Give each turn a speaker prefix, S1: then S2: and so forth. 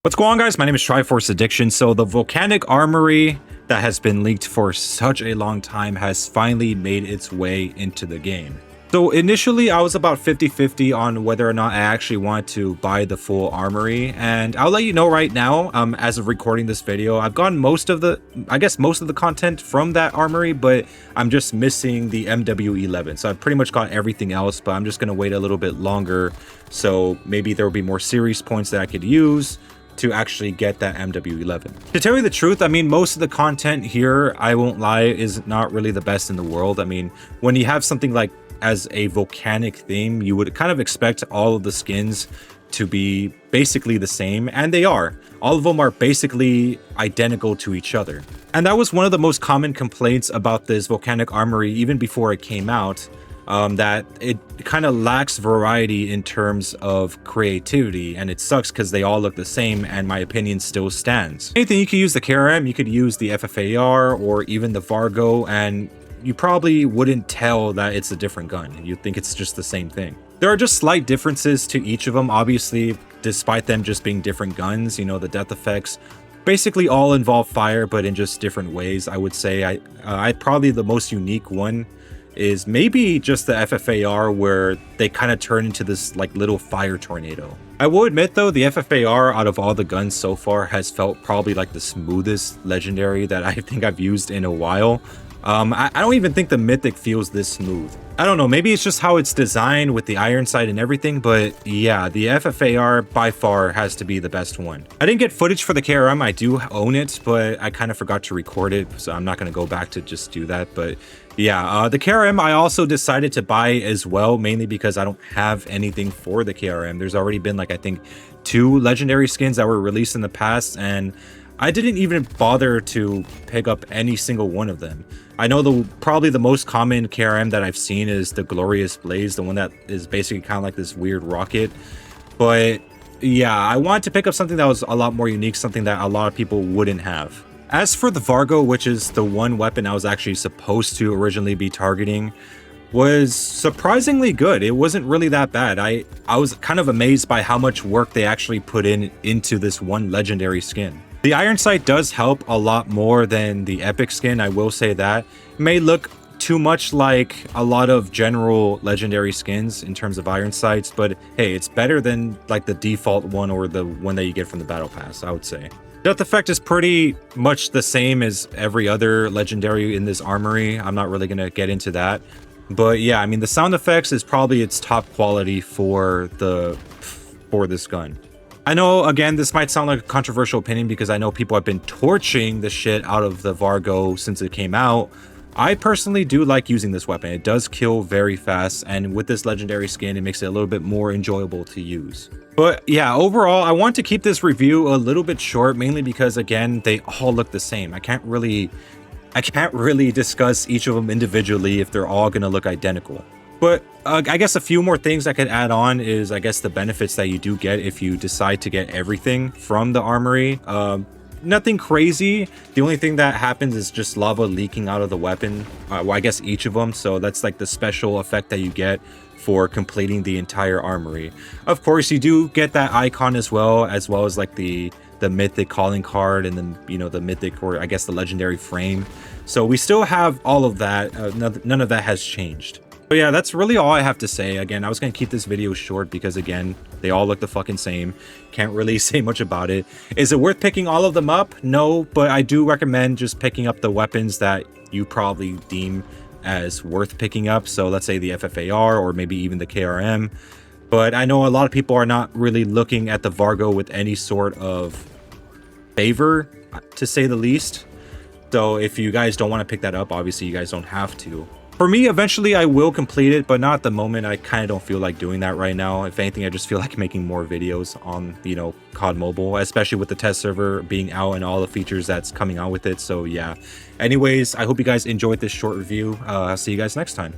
S1: What's going on, guys? My name is Triforce Addiction. So the Volcanic Armory that has been leaked for such a long time has finally made its way into the game. So initially I was about 50-50 on whether or not I actually want to buy the full armory, and I'll let you know right now, as of recording this video, I've gotten most of the content from that armory, but I'm just missing the MW11. So I've pretty much got everything else, but I'm just going to wait a little bit longer, so maybe there will be more series points that I could use to actually get that MW11. To tell you the truth, I mean, most of the content here, I won't lie, is not really the best in the world. I mean, when you have something like as a volcanic theme, you would kind of expect all of the skins to be basically the same, and they are. All of them are basically identical to each other. And that was one of the most common complaints about this Volcanic Armory even before it came out, that it kind of lacks variety in terms of creativity, and it sucks because they all look the same, and my opinion still stands. Anything, you could use the KRM, you could use the FFAR, or even the Vargo, and you probably wouldn't tell that it's a different gun. You'd think it's just the same thing. There are just slight differences to each of them, obviously, despite them just being different guns. You know, the death effects basically all involve fire, but in just different ways. I would say I probably the most unique one is maybe just the FFAR, where they kind of turn into this like little fire tornado. I will admit though, the FFAR out of all the guns so far has felt probably like the smoothest legendary that I think I've used in a while. I don't even think the Mythic feels this smooth. I don't know, maybe it's just how it's designed with the iron sight and everything, but yeah, the FFAR by far has to be the best one. I didn't get footage for the KRM, I do own it, but I kind of forgot to record it, so I'm not going to go back to just do that. But yeah, the KRM I also decided to buy as well, mainly because I don't have anything for the KRM. There's already been like, I think, 2 legendary skins that were released in the past, and I didn't even bother to pick up any single one of them. I know probably the most common KRM that I've seen is the Glorious Blaze, the one that is basically kind of like this weird rocket. But yeah, I wanted to pick up something that was a lot more unique, something that a lot of people wouldn't have. As for the Vargo, which is the one weapon I was actually supposed to originally be targeting, was surprisingly good. It wasn't really that bad. I was kind of amazed by how much work they actually put into this one legendary skin. The iron sight does help a lot more than the epic skin, I will say that. It may look too much like a lot of general legendary skins in terms of iron sights, but hey, it's better than like the default one or the one that you get from the battle pass, I would say. Death effect is pretty much the same as every other legendary in this armory. I'm not really going to get into that. But yeah, I mean, the sound effects is probably its top quality for this gun. I know, again, this might sound like a controversial opinion because I know people have been torching the shit out of the Vargo since it came out. I personally do like using this weapon. It does kill very fast, and with this legendary skin, it makes it a little bit more enjoyable to use. But yeah, overall, I want to keep this review a little bit short, mainly because, again, they all look the same. I can't really discuss each of them individually if they're all going to look identical. But I guess a few more things I could add on is, I guess, the benefits that you do get if you decide to get everything from the armory. Nothing crazy. The only thing that happens is just lava leaking out of the weapon. Well, I guess each of them. So that's like the special effect that you get for completing the entire armory. Of course, you do get that icon as well as like the mythic calling card, and then, you know, the mythic, or I guess the legendary frame. So we still have all of that. None of that has changed. But yeah, that's really all I have to say. Again, I was going to keep this video short because, again, they all look the fucking same. Can't really say much about it. Is it worth picking all of them up? No, but I do recommend just picking up the weapons that you probably deem as worth picking up. So let's say the FFAR, or maybe even the KRM. But I know a lot of people are not really looking at the Vargo with any sort of favor, to say the least. So if you guys don't want to pick that up, obviously you guys don't have to. For me, eventually I will complete it, but not at the moment. I kind of don't feel like doing that right now. If anything, I just feel like making more videos on, you know, COD Mobile, especially with the test server being out and all the features that's coming out with it. So yeah. Anyways, I hope you guys enjoyed this short review. I'll see you guys next time.